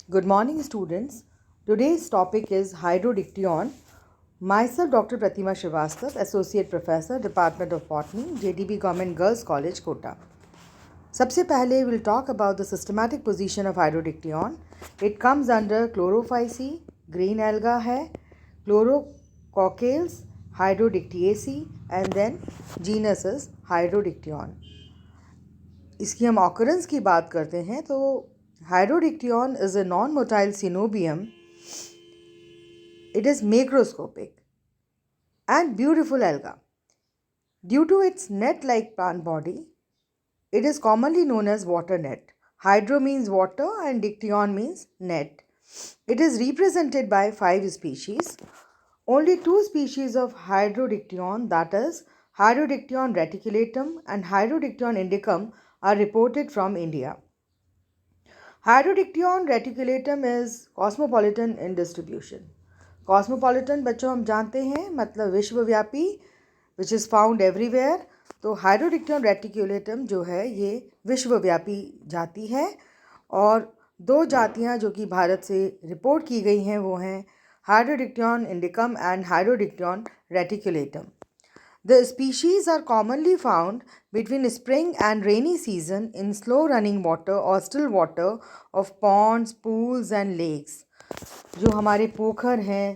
Good morning, students. Today's topic is hydrodiction. Myself, Dr. Pratima Srivastava, Associate Professor, Department of Botany, JDB Government Girls College, Kota. सबसे पहले we'll talk about the systematic position of hydrodiction. It comes under Chlorophyceae, green alga है, Chlorococcales, Hydrodictiaceae, and then genus is Hydrodiction. इसकी हम occurrence की बात करते हैं तो Hydrodiction is a non-motile cenobium. It is macroscopic and beautiful alga. Due to its net-like plant body, it is commonly known as water net. Hydro means water and diction means net. It is represented by 5 species. Only 2 species of Hydrodiction, that is Hydrodiction reticulatum and Hydrodiction indicum, are reported from India. Hydrodiction reticulatum is cosmopolitan in distribution. Cosmopolitan बच्चों हम जानते हैं मतलब विश्वव्यापी, which is found everywhere. तो Hydrodiction reticulatum जो है ये विश्वव्यापी जाति है और 2 जातियाँ जो कि भारत से रिपोर्ट की गई हैं वो हैं Hydrodiction indicum and Hydrodiction reticulatum. The species are commonly found between spring and rainy season in slow running water or still water of ponds, pools and lakes. जो हमारे पोखर हैं,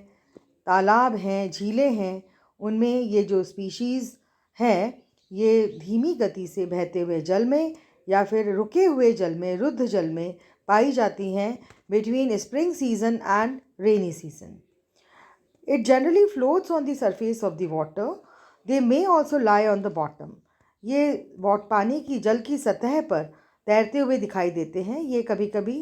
तालाब हैं, झीलें हैं, उनमें ये जो स्पीशीज़ हैं ये धीमी गति से बहते हुए जल में या फिर रुके हुए जल में, रुद्ध जल में पाई जाती हैं between spring season and rainy season. It generally floats on the surface of the water. They may also lie on the bottom. ये पानी की जल की सतह पर तैरते हुए दिखाई देते हैं. ये कभी कभी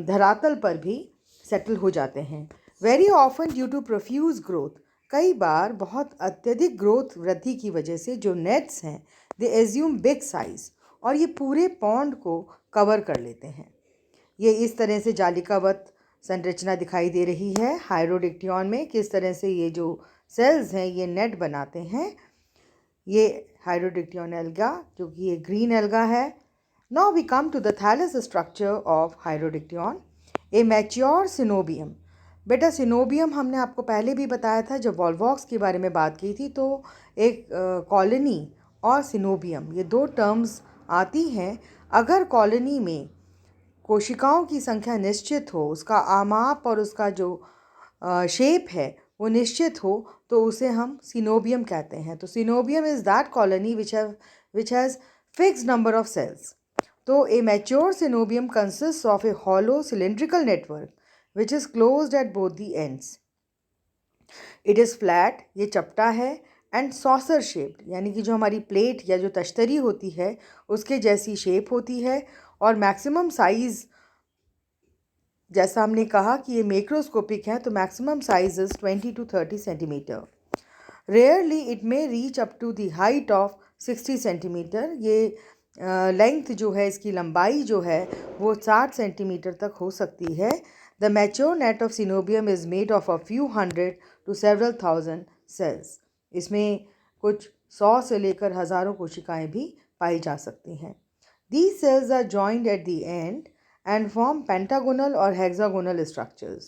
धरातल पर भी सेटल हो जाते हैं. Very often due to profuse growth, कई बार बहुत अत्यधिक ग्रोथ वृद्धि की वजह से जो नेट्स हैं they assume big size और ये पूरे पॉन्ड को कवर कर लेते हैं. ये इस तरह से जालिकावत संरचना दिखाई दे रही है हाइड्रोडिक्टियन में. किस तरह से ये जो सेल्स हैं ये नेट बनाते हैं. ये हाइड्रोडिक्टियन एल्गा जो कि ये ग्रीन एल्गा है. Now we come to the thallus structure of Hydrodictyon. A mature coenobium. बेटा सिनोबियम हमने आपको पहले भी बताया था जब वॉल्वॉक्स के बारे में बात की थी. तो एक कॉलोनी और सिनोबियम ये 2 टर्म्स आती हैं. अगर कॉलोनी में कोशिकाओं की संख्या निश्चित हो, उसका आमाप और उसका जो शेप है वो निश्चित हो तो उसे हम सिनोबियम कहते हैं. तो coenobium is that colony which has fixed number of cells. तो a mature coenobium consist of a hollow cylindrical network which is closed at both the ends. It is flat, ये चपटा है, एंड सॉसर शेप्ड यानी कि जो हमारी plate या जो तश्तरी होती है उसके जैसी शेप होती है. और मैक्सिमम साइज़ जैसा हमने कहा कि ये मैक्रोस्कोपिक है तो maximum size is 20 to 30 centimetre. Rarely it may reach up to the height of 60 centimetre. ये लेंथ जो है इसकी लंबाई जो है वो 60 सेंटीमीटर तक हो सकती है. The mature net of coenobium is made of a few hundred to several thousand cells. इसमें कुछ 100 से लेकर हज़ारों कोशिकाएं भी पाई जा सकती हैं. These cells are joined at the end and form pentagonal or hexagonal structures.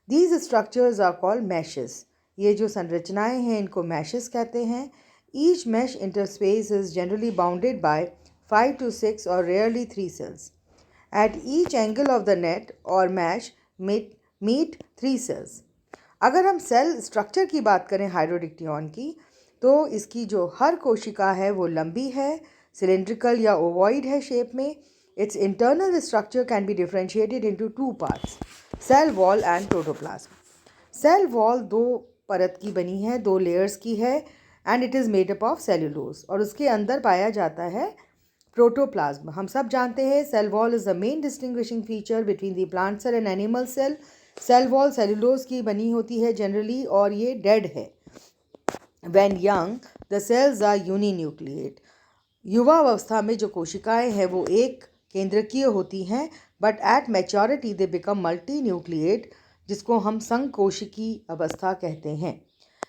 These structures are called meshes. ये जो संरचनाएं हैं इनको meshes कहते हैं. Each mesh interspace is generally bounded by 5 to 6 or rarely 3 cells. At each angle of the net or mesh meet 3 cells. अगर हम cell structure की बात करें हाइड्रोडिक्टियन की तो इसकी जो हर कोशिका है वो लंबी है, सिलेंड्रिकल या ओवॉइड है शेप में. Its internal structure can be differentiated into 2 parts, cell wall and protoplasm. Cell wall 2 परत की बनी है, 2 लेयर्स की है and it is made up of cellulose. और उसके अंदर पाया जाता है प्रोटोप्लाज्म. हम सब जानते हैं cell wall is the main distinguishing feature between the plant cell and animal cell. Cell wall cellulose की बनी होती है जनरली और ये डेड है. When young the cells are uninucleate. युवावस्था में जो कोशिकाएं हैं वो एक केंद्रकीय होती हैं but at maturity they become multi nucleate जिसको हम संकोशिकी अवस्था कहते हैं.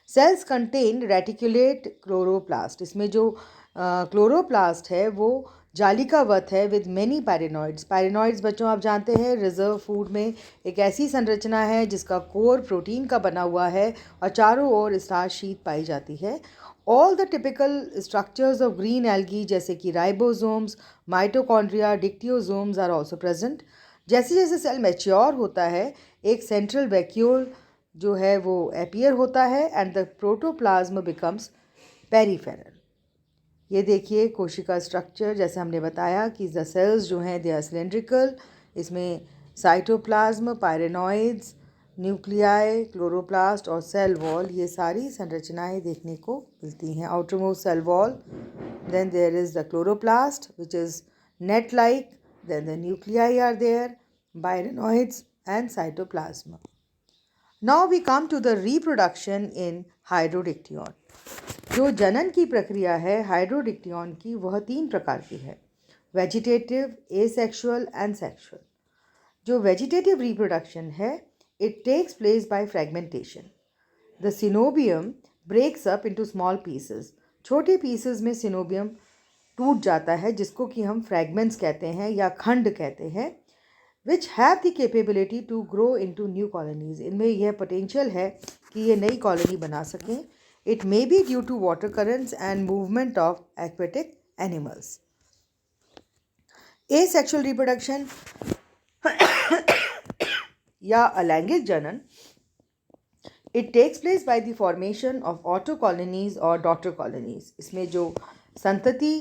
Sales contain reticulate chloroplast. इसमें जो क्लोरोप्लास्ट है वो जालिकावत है विद मेनी पैरेनॉइड्स। पैरेनॉइड्स बच्चों आप जानते हैं रिजर्व फूड में एक ऐसी संरचना है जिसका कोर प्रोटीन का बना हुआ है और चारों ओर स्टार्च शीट पाई जाती है। All the typical structures of green algae जैसे कि ribosomes, mitochondria, dictyosomes are also present. जैसे जैसे सेल मैच्योर होता है एक सेंट्रल वैक्यूल जो है वो अपीयर होता है and the protoplasm becomes peripheral. ये देखिए कोशिका स्ट्रक्चर, जैसे हमने बताया कि द सेल्स जो हैं दे आर सिलेंड्रिकल। इसमें साइटोप्लाज्म, पायरेनॉइड्स, न्यूक्लियाई, क्लोरोप्लास्ट और सेल वॉल, ये सारी संरचनाएं देखने को मिलती हैं। Outermost cell wall, then there is the chloroplast which is net like, then the nuclei are there, pyrenoids and cytoplasm. Now we come to the reproduction in Hydrodictyon. जो जनन की प्रक्रिया है हाइड्रोडिक्टियन की वह 3 प्रकार की है, वेजिटेटिव, एसेक्सुअल एंड सेक्सुअल। जो वेजिटेटिव रिप्रोडक्शन है it takes place by fragmentation. The coenobium breaks up into small pieces. छोटे पीसेस में सिनोबियम टूट जाता है जिसको कि हम फ्रैगमेंट्स कहते हैं या खंड कहते हैं, which have the capability to grow into new colonies. इनमें यह पोटेंशियल है कि ये नई कॉलोनी बना सकें। It may be due to water currents and movement of aquatic animals. Asexual reproduction या अलैंगिक जनन, it takes place by the formation of autocolonies or daughter colonies. इसमें जो संतति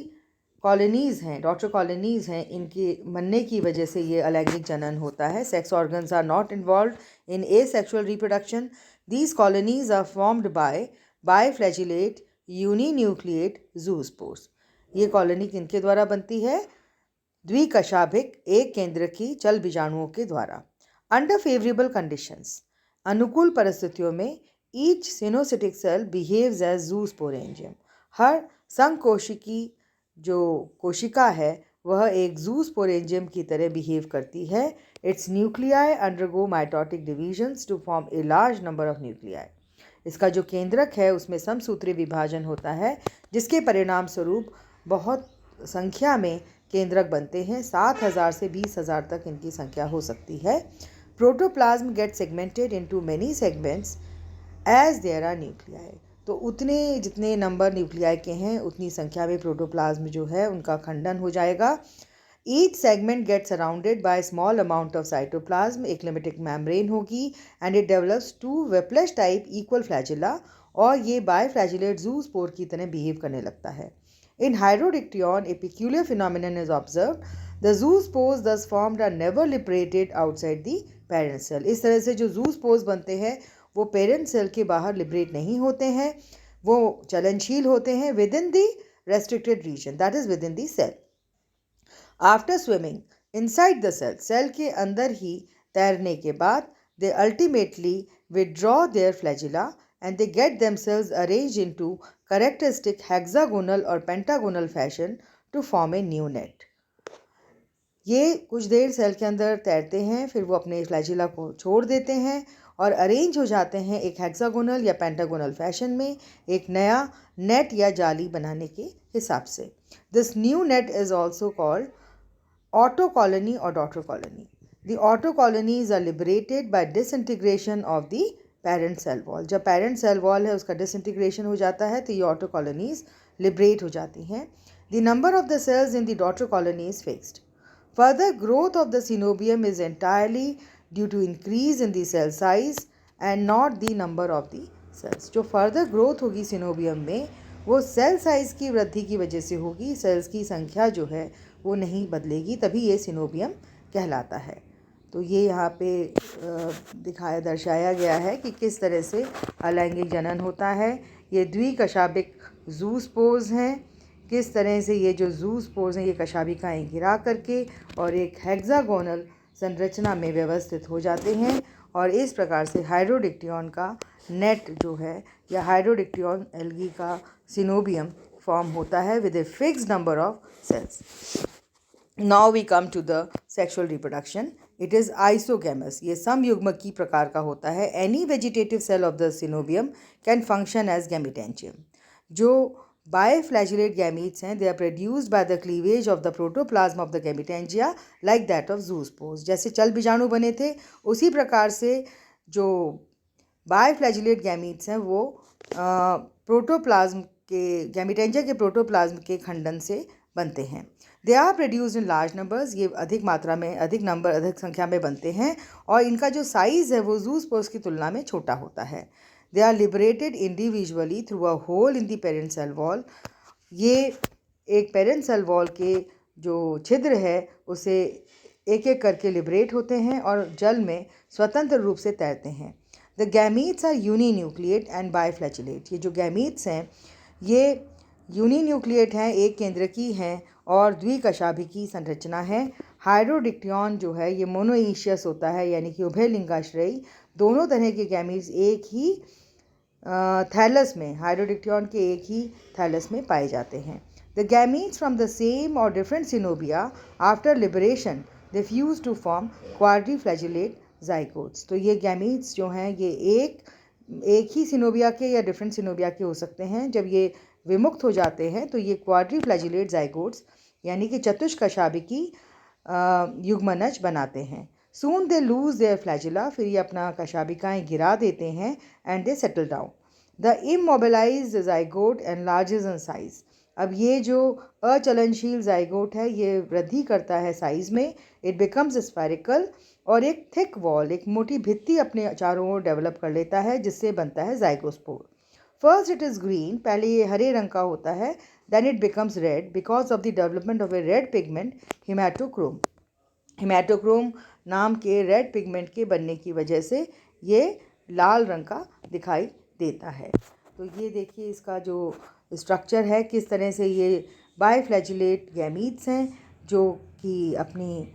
कॉलोनीज़ हैं, डॉटर कॉलोनीज़ हैं, इनके बनने की वजह से ये अलैंगिक जनन होता है। Sex organs are not involve in asexual reproduction. These colonies are formed by biflagellate uninucleate zoospores. ये कॉलोनी किनके द्वारा बनती है? द्विकशाभिक एक केंद्रकी चल बीजाणुओं के द्वारा। अंडर फेवरेबल कंडीशंस, अनुकूल परिस्थितियों में, ईच सिनोसिटिक सेल बिहेव्स एज जूस्पोरेंजियम। हर संकोशिकी जो कोशिका है वह एक जूस्पोरेंजियम की तरह बिहेव करती है। Its nuclei undergo mitotic divisions to form a large number of nuclei. इसका जो केंद्रक है उसमें समसूत्री विभाजन होता है जिसके परिणाम स्वरूप बहुत संख्या में केंद्रक बनते हैं। 7,000 से 20,000 तक इनकी संख्या हो सकती है। Protoplasm get segmented into many segments as there are nuclei. तो उतने जितने नंबर न्यूक्लियाई के हैं उतनी संख्या में प्रोटोप्लाज्म जो है उनका खंडन हो जाएगा। Each segment gets surrounded by a small amount of cytoplasm, एक लिमिटिक membrane होगी and it develops 2 Whiplash type equal flagella और ये बायफ्लैजिलेट जूस्पोर की तरह बिहेव करने लगता है। In Hydrodictyon, a peculiar phenomenon is observed. The zoospores thus formed are never liberated outside the parent cell. इस तरह से जो zoospores बनते हैं वो पेरेंट सेल के बाहर लिबरेट नहीं होते हैं, वो चलनशील होते हैं within the restricted region, that is within the cell. After swimming inside the cell, cell के अंदर ही तैरने के बाद they ultimately withdraw their flagella and they get themselves arranged into characteristic hexagonal और pentagonal fashion to form a new net. ये कुछ देर cell के अंदर तैरते हैं, फिर वो अपने फ्लैजिला को छोड़ देते हैं और अरेंज हो जाते हैं एक हेक्सागोनल या पेंटागोनल फैशन में एक नया नेट या जाली बनाने के हिसाब से। This new net is also called auto colony और daughter colony. The auto colonies are liberated by disintegration of the parent cell wall. जब पेरेंट सेल वॉल है उसका डिसइंटीग्रेशन हो जाता है तो ये ऑटो कॉलोनीज लिबरेट हो जाती हैं। The number of the cells in the daughter colony is fixed. Further growth of the synobium is entirely due to increase in the cell size and not the number of the cells. जो further growth होगी synobium में वो cell size की वृद्धि की वजह से होगी, सेल्स की संख्या जो है वो नहीं बदलेगी, तभी ये सिनोबियम कहलाता है। तो ये यहाँ पे दर्शाया गया है कि किस तरह से अलैंगिक जनन होता है। ये द्विकशाभिक जूस्पोर्स हैं, किस तरह से ये जो जूस्पोर्स हैं ये कशाभिकाएँ गिरा करके और एक हेक्सागोनल संरचना में व्यवस्थित हो जाते हैं और इस प्रकार से हाइड्रोडिक्टियन का नेट जो है या हाइड्रोडिक्टियन एल्गी का सिनोबियम फॉर्म होता है with a fixed number of cells. Now we come to the sexual reproduction. It is isogamous, ये समयुग्मकी प्रकार का होता है। Any vegetative cell of the coenobium can function as gametangium. जो बायफ्लैजिलेट गैमीट्स हैं, they are produced by the cleavage of the protoplasm of the gametangia like that of zoospores. जैसे चल बीजाणु बने थे उसी प्रकार से जो बायफ्लैजिलेट गैमीट्स हैं वो प्रोटोप्लाज्म के गैमीटेंजिया के प्रोटोप्लाज्म के खंडन से बनते हैं। They are produced in large numbers, ये अधिक मात्रा में अधिक संख्या में बनते हैं और इनका जो साइज़ है वो जूस्पोर्स की तुलना में छोटा होता है। They are liberated individually through a hole in the parent cell wall. ये एक पेरेंट सेल वॉल के जो छिद्र है उसे एक एक करके लिबरेट होते हैं और जल में स्वतंत्र रूप से तैरते हैं। The gametes are uninucleate and biflagellate. ये जो गैमीट्स हैं ये यूनिन्यूक्लिएट हैं, एक केंद्रकी हैं और द्विकशाभिकी संरचना है। हाइड्रोडिक्टियन जो है ये मोनोइशियस होता है, यानी कि उभय लिंगाश्रयी। दोनों तरह के गैमीट्स एक ही थैलस में, हाइड्रोडिक्टियन के एक ही थैलस में पाए जाते हैं। The gametes from the same और different coenobia after liberation they fuse to form quadriflagellate zygotes. तो ये गैमीट्स जो हैं ये एक ही सिनोबिया के या डिफरेंट सिनोबिया के हो सकते हैं। जब ये विमुक्त हो जाते हैं तो ये क्वाड्रीफ्लैजिलेट जाइगोट्स यानी कि चतुष्कशाभिकी युग्मनज बनाते हैं। Soon they lose their flagella, फिर ये अपना कशाभिकाएँ गिरा देते हैं and they settle down. The immobilised zygote enlarges in size. अब ये जो अचलनशील जाइगोट है ये वृद्धि करता है साइज में। इट बिकम्स स्फेरिकल और एक थिक वॉल, एक मोटी भित्ति अपने चारों ओर डेवलप कर लेता है जिससे बनता है zygospore. First it is green, पहले ये हरे रंग का होता है। Then it becomes red because of the development of a red pigment haematochrome. Haematochrome नाम के रेड पिगमेंट के बनने की वजह से ये लाल रंग का दिखाई देता है। तो ये देखिए इसका जो स्ट्रक्चर है, किस तरह से ये बायफ्लैजिलेट गैमीट्स हैं जो कि अपनी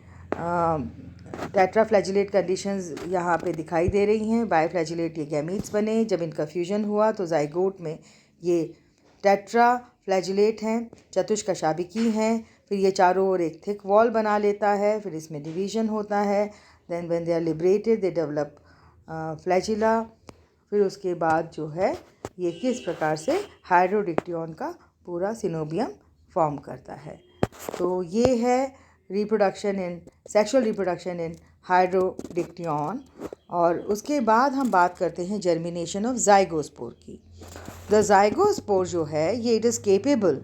टेट्राफ्लैजिलेट कंडीशंस यहाँ पे दिखाई दे रही हैं। बायफ्लैजिलेट ये गैमीट्स बने, जब इनका फ्यूजन हुआ तो जाइगोट में ये टेट्राफ्लैजिलेट हैं, चतुष्कशाभिकी हैं। फिर ये चारों ओर एक थिक वॉल बना लेता है, फिर इसमें डिवीजन होता है। Then when they are liberated they develop flagella. फिर उसके बाद जो है ये किस प्रकार से हाइड्रोडिक्टियन का पूरा सिनोबियम फॉर्म करता है। तो ये है सेक्सुअल रिप्रोडक्शन इन हाइड्रोडिक्टियन। और उसके बाद हम बात करते हैं जर्मिनेशन ऑफ जाइगोस्पोर की। द जाइगोस्पोर जो है ये it is capable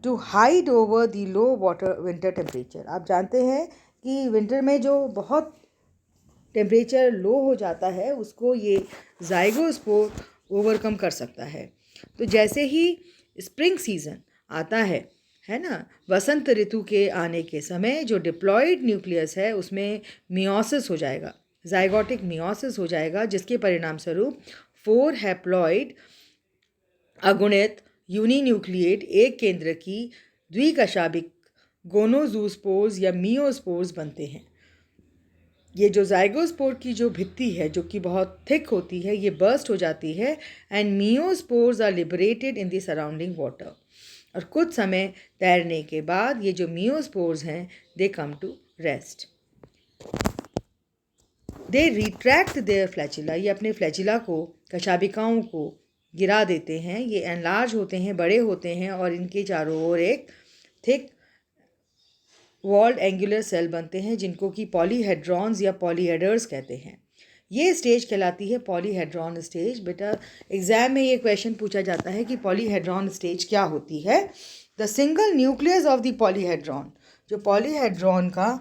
to hide over the low water winter temperature. आप जानते हैं कि विंटर में जो बहुत टेम्परेचर लो हो जाता है उसको ये जाइगोस्पोर ओवरकम कर सकता है। तो जैसे ही स्प्रिंग सीजन आता है ना, वसंत ऋतु के आने के समय जो डिप्लॉयड न्यूक्लियस है उसमें मियोसिस हो जाएगा, जाइगोटिक मियोसिस हो जाएगा, जिसके परिणाम स्वरूप 4 हैप्लॉइड अगुणित यूनिन्यूक्लिएट एक केंद्र की द्विकशाभिक गोनोजूस्पोर्स या मियोस्पोर्स बनते हैं। ये जो जाइगोस्पोर की जो भित्ति है जो कि बहुत थिक होती है ये बर्स्ट हो जाती है and meiospores are liberated in the surrounding water. और कुछ समय तैरने के बाद ये जो मियोस्पोर्स हैं they come to rest. They retract their flagella, ये अपने फ्लैजिला को, कशाभिकाओं को गिरा देते हैं। ये एनलार्ज होते हैं, बड़े होते हैं और इनके चारों ओर एक थिक वॉल्ड एंगुलर सेल बनते हैं जिनको कि पॉलीहेड्रॉन्स या पॉलीहेडर्स कहते हैं। ये स्टेज कहलाती है पॉलीहेड्रॉन स्टेज। बेटा एग्जाम में ये क्वेश्चन पूछा जाता है कि पॉलीहेड्रॉन स्टेज क्या होती है। The single nucleus of the polyhedron, जो पॉलीहेड्रॉन का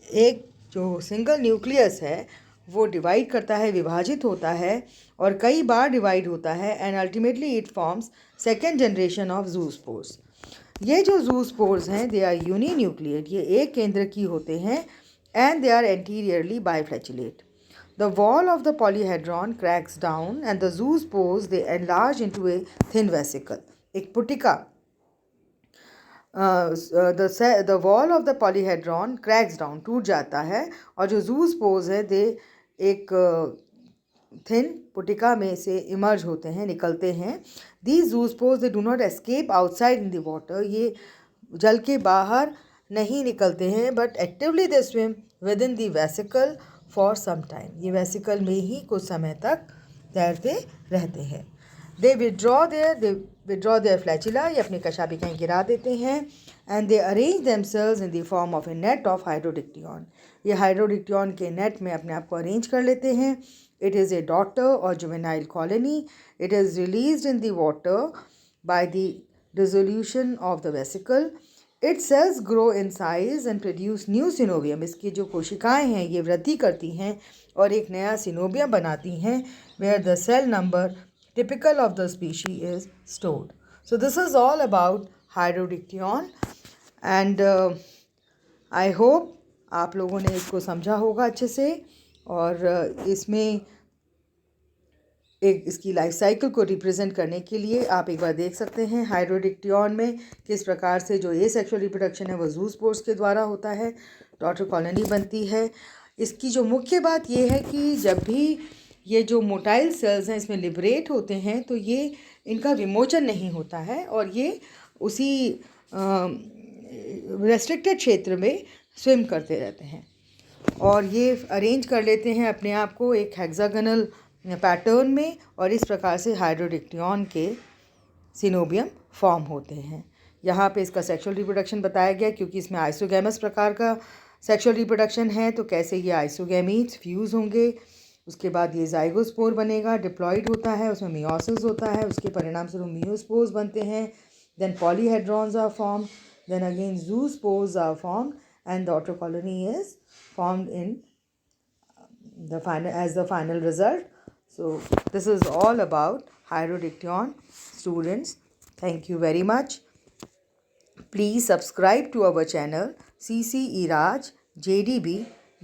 एक जो सिंगल न्यूक्लियस है वो डिवाइड करता है, विभाजित होता है और कई बार डिवाइड होता है and ultimately it forms second generation of zoospores. ये जो जूस्पोर्स हैं दे आर यूनिन्यूक्लिएट, ये एक केंद्र की होते हैं and they are anteriorly biflagellate. The wall of the polyhedron cracks down and the zoospores they enlarge into a thin vesicle. एक पुटिका, the wall of the polyhedron cracks down, टूट जाता है और जो zoospores है दे एक थिन पुटिका में से इमर्ज होते हैं, निकलते हैं। These zoospores they do not escape outside in the water, ये जल के बाहर नहीं निकलते हैं but actively they swim within the vesicle for some time, ये वेसिकल में ही कुछ समय तक तैरते रहते हैं। दे विड्रॉ देयर फ्लैचिला, ये अपनी कशापी कहीं गिरा देते हैं. And they arrange themselves in the form of a net of Hydrodictyon. ये हाइड्रोडिक्टियन के नेट में अपने आप को अरेंज कर लेते हैं. इट इज़ ए डॉटर और juvenile colony. It is released in the water by the dissolution of the vesicle. It cells grow in size and produce new synovium. इसकी जो कोशिकाएं हैं ये वृद्धि करती हैं और एक नया सिनोबियम बनाती हैं, where the cell number typical of the species is stored. So this is all about hydrodictyon and I hope आप लोगों ने इसको समझा होगा अच्छे से. और इसमें एक इसकी लाइफ साइकिल को रिप्रेजेंट करने के लिए आप एक बार देख सकते हैं हाइड्रोडिक्टियन में किस प्रकार से जो ये सेक्सुअल रिप्रोडक्शन है वो जूस्पोर्स के द्वारा होता है, डॉटर कॉलोनी बनती है. इसकी जो मुख्य बात ये है कि जब भी ये जो मोटाइल सेल्स हैं इसमें लिबरेट होते हैं तो ये इनका विमोचन नहीं होता है और ये उसी रेस्ट्रिक्टेड क्षेत्र में स्विम करते रहते हैं और ये अरेंज कर लेते हैं अपने आप को एक हेक्सागोनल पैटर्न में और इस प्रकार से हाइड्रोडिक्टियन के सिनोबियम फॉर्म होते हैं. यहाँ पे इसका सेक्सुअल रिप्रोडक्शन बताया गया क्योंकि इसमें आइसोगैमस प्रकार का सेक्सुअल रिप्रोडक्शन है, तो कैसे ये आइसोगैमीट्स फ्यूज़ होंगे. उसके बाद ये जाइगोस्पोर बनेगा, डिप्लॉइड होता है, उसमें मियोसिस होता है, उसके परिणाम स्वरूप मियोस्पोर्स बनते हैं. Then polyhedrons are form, then again zoospores are form and daughter colony is formed in the final as the final result. So this is all about Hydrodictyon, students. Thank you very much. Please subscribe to our channel CC Raj JDB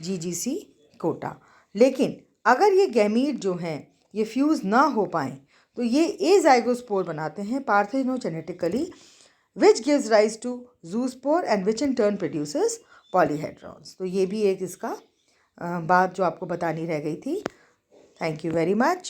GGC Kota. लेकिन अगर ये gamete जो हैं ये fuse ना हो पाएँ तो ये एजाइगोस्पोर बनाते हैं parthenogenetically, which gives rise to zoospore and which in turn produces polyhedrons. तो ये भी एक इसका बात जो आपको बतानी रह गई थी. Thank you very much.